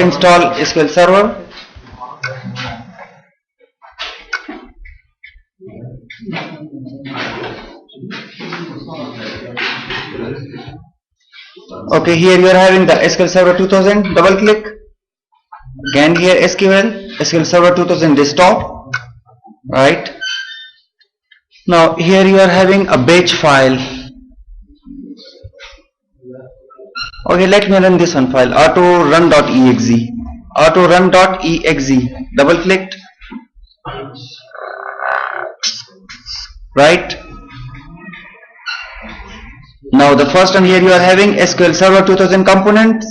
install SQL Server. Okay, here you are having the SQL Server 2000. Double click. Again here SQL Server 2000 desktop. Right. Now here you are having a batch file. Okay, let me run this one file, autorun.exe. Autorun.exe. Double clicked. Right. Now the first one here you are having SQL Server 2000 components.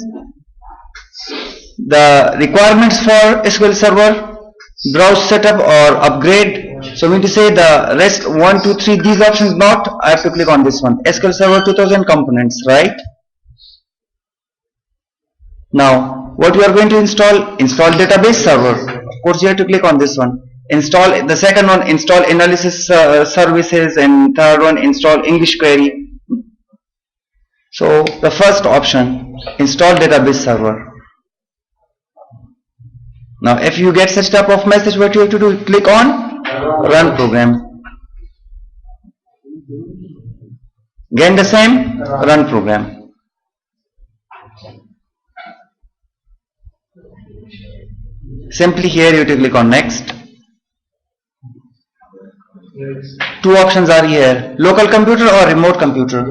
The requirements for SQL Server: browse, setup or upgrade. So we need to say the rest 1, 2, 3, these options not. I have to click on this one, SQL Server 2000 components, right? Now what you are going to install? Install database server. Of course you have to click on this one. Install the second one, install analysis services, and third one, install English query. So the first option, install database server. Now if you get such type of message, what you have to do? Click on run program. Again the same, run program. Simply here you have to click on next. Two options are here, local computer or remote computer.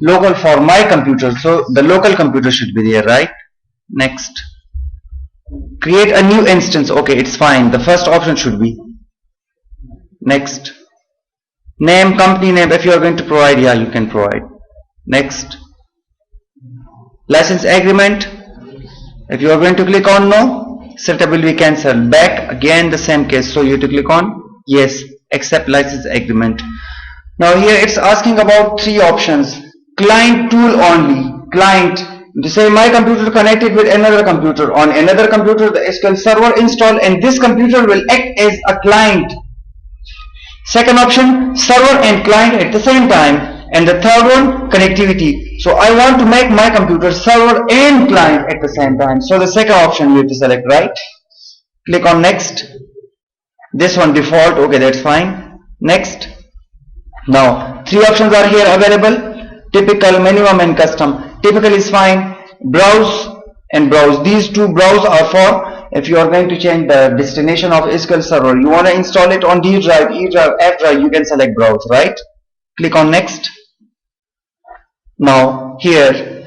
Local for my computer, so the local computer should be there, right? Next. Create a new instance. Okay, it's fine, the first option should be. Next. Name, company name, if you are going to provide, yeah, you can provide. Next. License agreement, if you are going to click on no, setup will be cancelled. Back, again the same case, so you have to click on yes, accept license agreement. Now here it's asking about three options. Client tool only. Client, to say my computer connected with another computer. On another computer the SQL Server install, and this computer will act as a client. Second option, server and client at the same time. And the third one, connectivity. So I want to make my computer server and client at the same time. So the second option you have to select, right? Click on next. This one default, okay, that's fine. Next. Now three options are here available: typical, minimum and custom. Typical is fine. Browse and browse. These two browse are for if you are going to change the destination of SQL Server. You want to install it on D drive, E drive, F drive, you can select browse, right? Click on next. Now here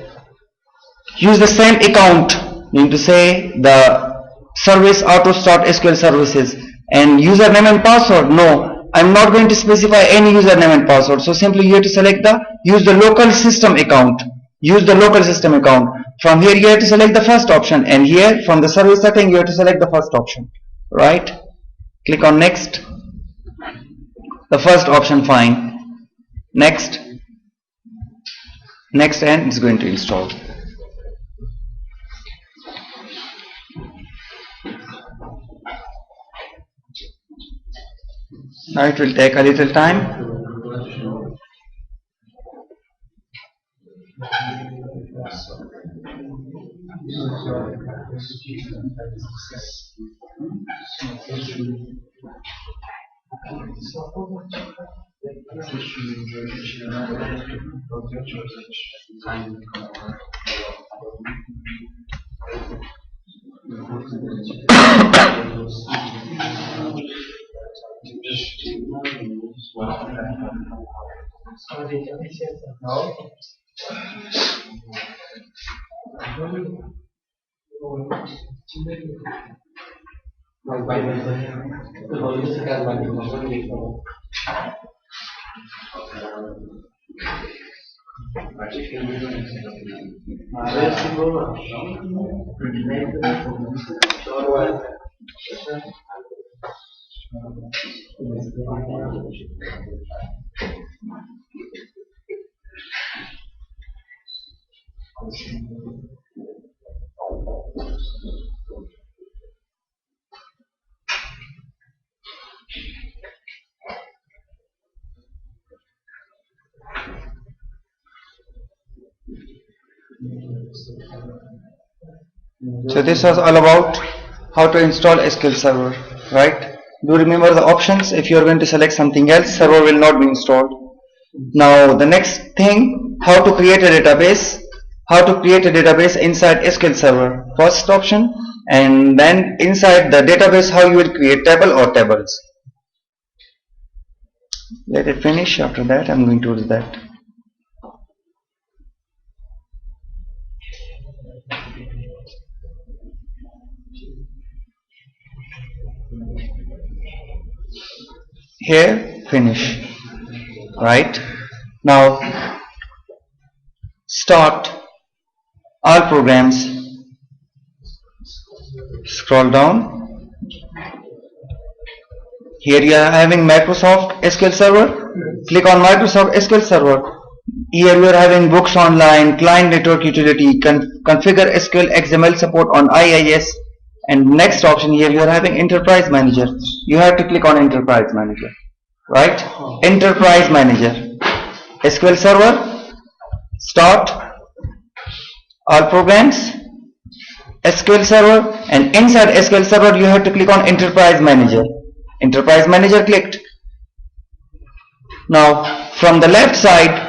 use the same account. You need to say the service auto start SQL services, and username and password. No, I'm not going to specify any username and password. So simply you have to select the use the local system account. Use the local system account. From here you have to select the first option, and here from the service setting you have to select the first option, right? Click on next. The first option fine. Next. Next, and it's going to install. Now it will take a little time. So this was all about how to install SQL Server, right? Do remember the options. If you are going to select something else, server will not be installed. Now the next thing, how to create a database. How to create a database inside SQL Server. First option, and then inside the database how you will create table or tables. Let it finish. After that I'm going to do that. Here finish, right? Now start all programs, scroll down. Here you are having Microsoft SQL Server. Click on Microsoft SQL Server. Here you are having books online, client network utility, configure SQL XML support on IIS, and next option here you are having Enterprise Manager. You have to click on Enterprise Manager, right? Enterprise Manager, SQL Server, start all programs, SQL Server, and inside SQL Server you have to click on Enterprise Manager. Enterprise Manager clicked. Now from the left side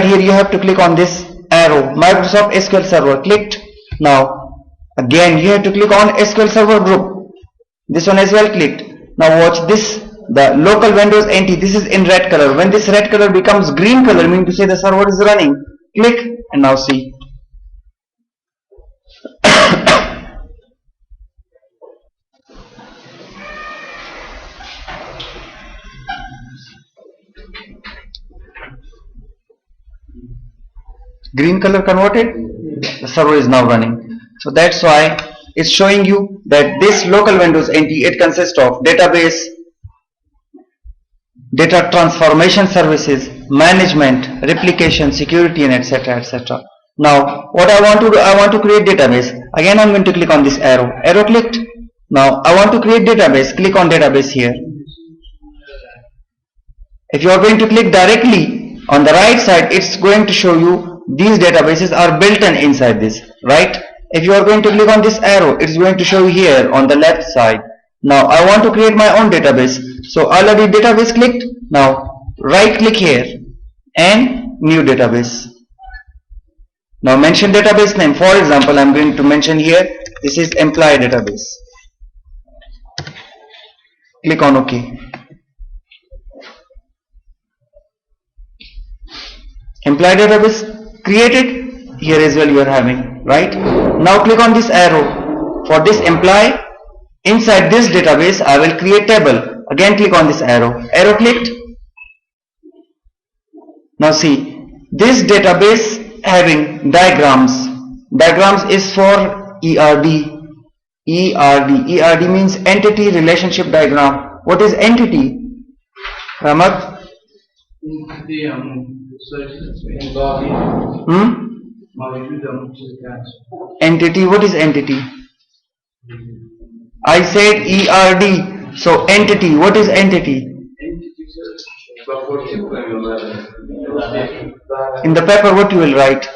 here you have to click on this arrow, Microsoft SQL Server, clicked. Now again you have to click on SQL Server group, this one as well clicked. Now watch this, the local Windows NT, this is in red color. When this red color becomes green color, mean to say the server is running. Click and now see. Green color converted, the server is now running. So that's why it's showing you that this local Windows NT, it consists of database, data transformation services, management, replication, security, and etc. etc. Now what I want to do, I want to create database. Again I'm going to click on this arrow clicked. Now I want to create database, click on database here. If you are going to click directly on the right side, it's going to show you these databases are built in inside this, right? If you are going to click on this arrow, it's going to show you here on the left side. Now I want to create my own database, so already database clicked. Now right click here and new database. Now mention database name. For example, I'm going to mention here, this is employee database. Click on OK. Employee database created, here as well you are having, right? Now click on this arrow. For this employee, inside this database I will create table. Again click on this arrow clicked. Now see, this database having diagrams. Diagrams is for ERD. ERD means entity relationship diagram. What is entity? Ramat? Entity, what is entity? I said ERD, so entity, what is entity? In the paper what you will write?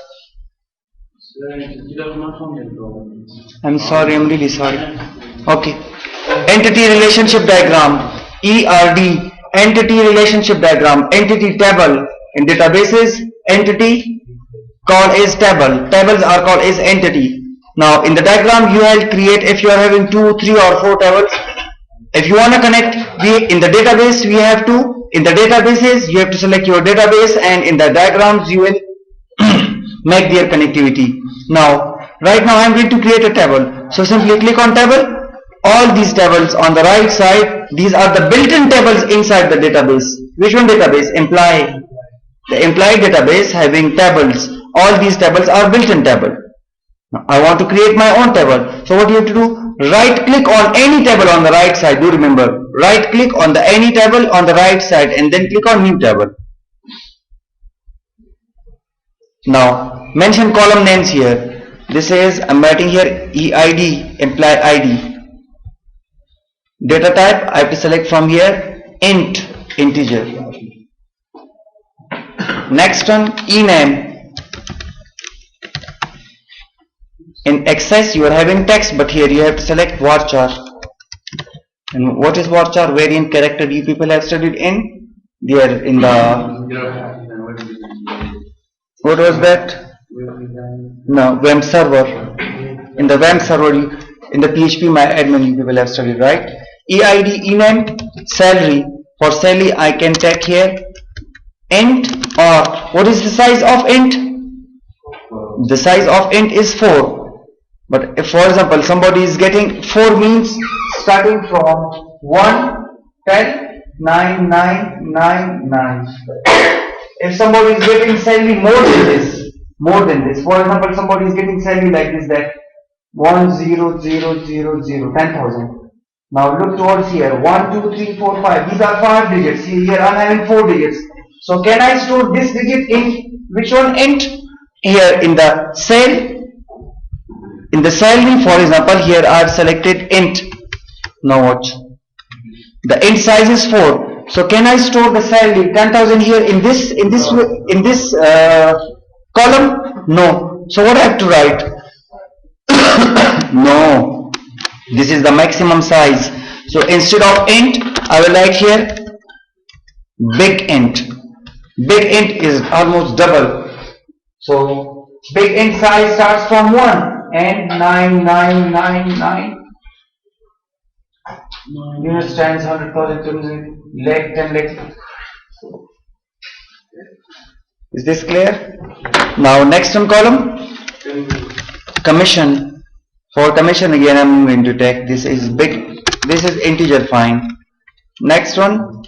I'm sorry, I'm really sorry. Okay. Entity relationship diagram, ERD, entity relationship diagram, entity table. In databases, entity called as table. Tables are called as entity. Now in the diagram you will create, if you are having 2, 3 or 4 tables. If you want to connect, in the database we have to, in the databases you have to select your database, and in the diagrams you will make their connectivity. Now right now I am going to create a table, so simply click on table. All these tables on the right side, these are the built-in tables inside the database. Which one database? Employee. The employee database having tables. All these tables are built-in table. Now, I want to create my own table. So what you have to do? Right click on any table on the right side. Do remember, right click on the any table on the right side and then click on new table. Now mention column names here. This is, I'm writing here EID, employee ID. Data type, I have to select from here int, integer. Next one, ename. In Access you are having text, but here you have to select varchar. And what is varchar? Variant character. You people have studied in there in the, what was that? No, WAMP server. In the WAMP server, in the PHP my admin you people have studied, right? EID, ename, salary. For salary I can take here int, or what is the size of int? The size of int is 4. But if for example somebody is getting 4 means starting from 1, 10, 9, 9, 9, 9. If somebody is getting salary more than this, for example somebody is getting salary like this, that 10000, 10,000. Now look towards here, 1, 2, 3, 4, 5. These are 5 digits. Here I am having 4 digits. So can I store this digit in which one? Int. Here in the cell. In the salary, for example, here I have selected int. Now watch. The int size is 4. So can I store the salary 10,000 here in this column? No. So what I have to write? No. This is the maximum size. So instead of int, I will write here big int. Big int is almost double. So big int size starts from 1 and 9999 units, times 100,000, lakh, 10 lakh. Is this clear? Now next one column, commission. For commission again I am going to take, this is big, this is integer, fine. Next one,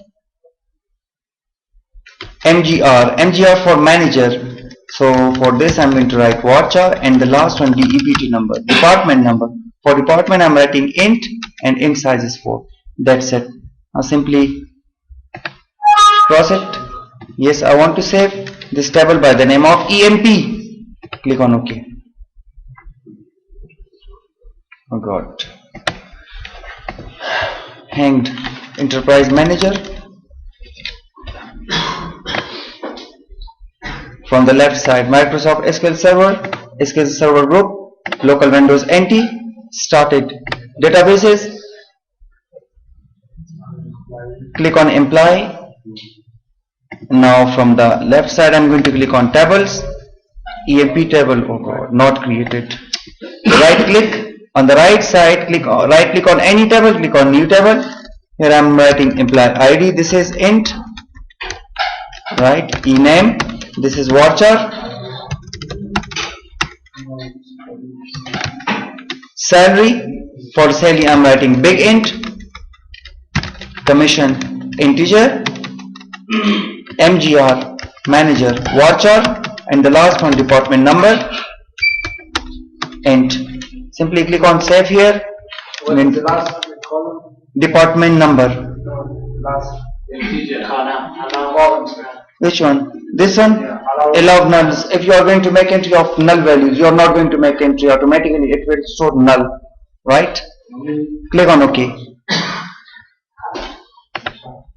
MGR for manager. So for this I am going to write varchar, and the last one DEPT number, department number. For department I am writing int, and int size is 4. That's it. Now simply cross it. Yes, I want to save this table by the name of EMP. Click on OK. Oh God. Hanged. Enterprise manager. From the left side, Microsoft SQL Server group, local Windows NT, started databases. Click on imply. Now from the left side, I'm going to click on tables. EMP table, oh God, not created. Right click on the right side, right click on any table, click on new table. Here I'm writing imply ID. This is int. Right, ename. This is varchar. Salary, for salary I am writing big int. Commission integer. MGR manager varchar, and the last one department number int. Simply click on save here. What is the last column? Department number. Last integer column. Which one? This one? Yeah, allow nulls. If you are going to make entry of null values, you are not going to make entry automatically. It will store null. Right? Click on OK.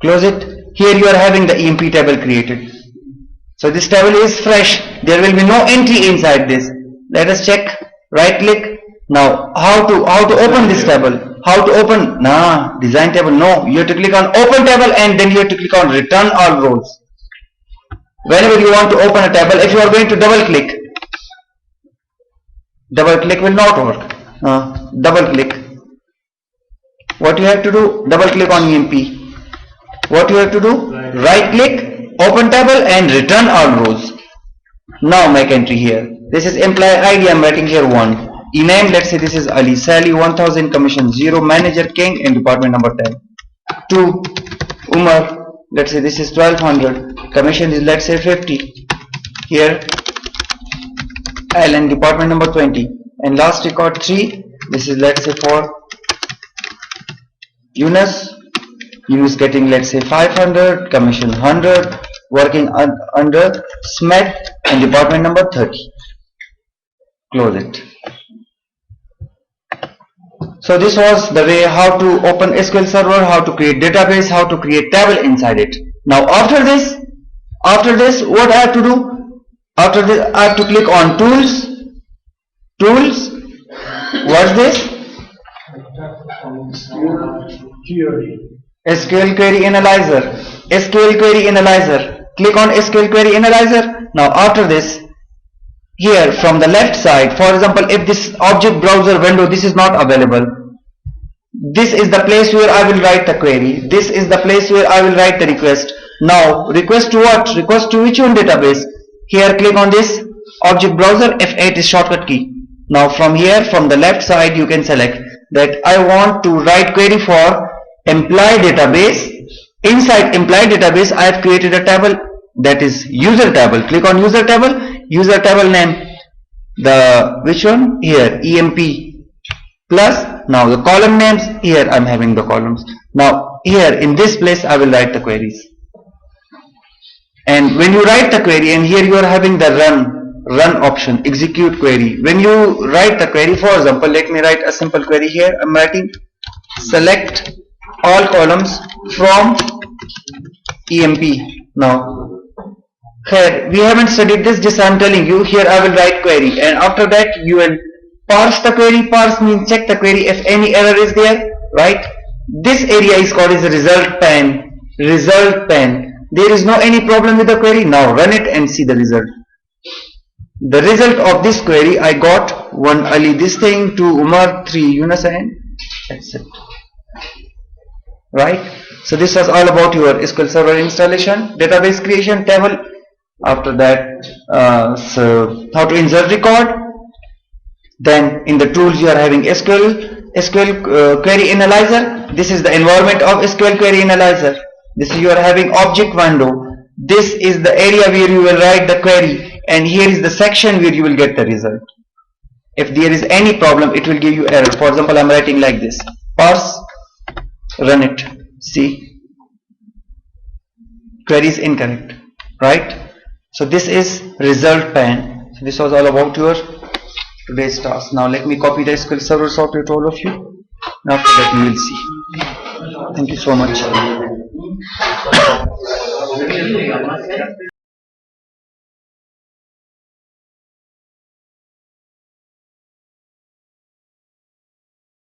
Close it. Here you are having the EMP table created. So this table is fresh. There will be no entry inside this. Let us check. Right click. Now how to open this table? How to open? Design table. No. You have to click on open table, and then you have to click on return all rows. Whenever you want to open a table, if you are going to double click will not work. Double click. What you have to do? Double click on EMP. What you have to do? Right click, open table, and return all rows. Now make entry here. This is imply ID. I am writing here 1. Ename, let's say this is Ali. Salary 1000, commission 0, manager King, and department number 10. 2. Umar, let's say this is 1200, commission is let's say 50. Here L and department number 20, and last record 3. This is let's say for Yunus getting let's say 500, commission 100, working under Smet, and department number 30. Close it. So this was the way how to open SQL Server, how to create database, how to create table inside it. Now after this what I have to do? After this I have to click on tools, What's this? Theory. SQL Query Analyzer. SQL Query Analyzer. Click on SQL Query Analyzer. Now after this, here from the left side, for example, if this object browser window, this is not available, this is the place where I will write the query. This is the place where I will write the request. Now request to what? Request to which one database? Here click on this object browser, F8 is shortcut key. Now from here, from the left side, you can select that I want to write query for employee database. Inside employee database, I have created a table, that is user table. Click on user table. User table name, the which one? Here EMP plus. Now the column names, here I am having the columns. Now here in this place I will write the queries. And when you write the query, and here you are having the run option, execute query. When you write the query, for example, let me write a simple query here. I am writing select all columns from EMP. Now here we haven't studied this, just I am telling you. Here I will write query, and after that you will parse the query. Parse means check the query if any error is there, right? This area is called as a result pane. Result pane. There is no any problem with the query. Now run it and see the result. The result of this query, I got 1 Ali this thing, 2 Umar, 3 Yunus, and that's it. Right? So this was all about your SQL Server installation, database creation, table. After that, so how to insert record. Then in the tools you are having SQL Query Analyzer. This is the environment of SQL Query Analyzer. This is you are having object window. This is the area where you will write the query, and here is the section where you will get the result. If there is any problem, it will give you error. For example, I am writing like this: parse, run it. See, query is incorrect, right? So this is result pane. So this was all about your today's task. Now let me copy the SQL Server software to all of you. Now after that you will see. Thank you so much.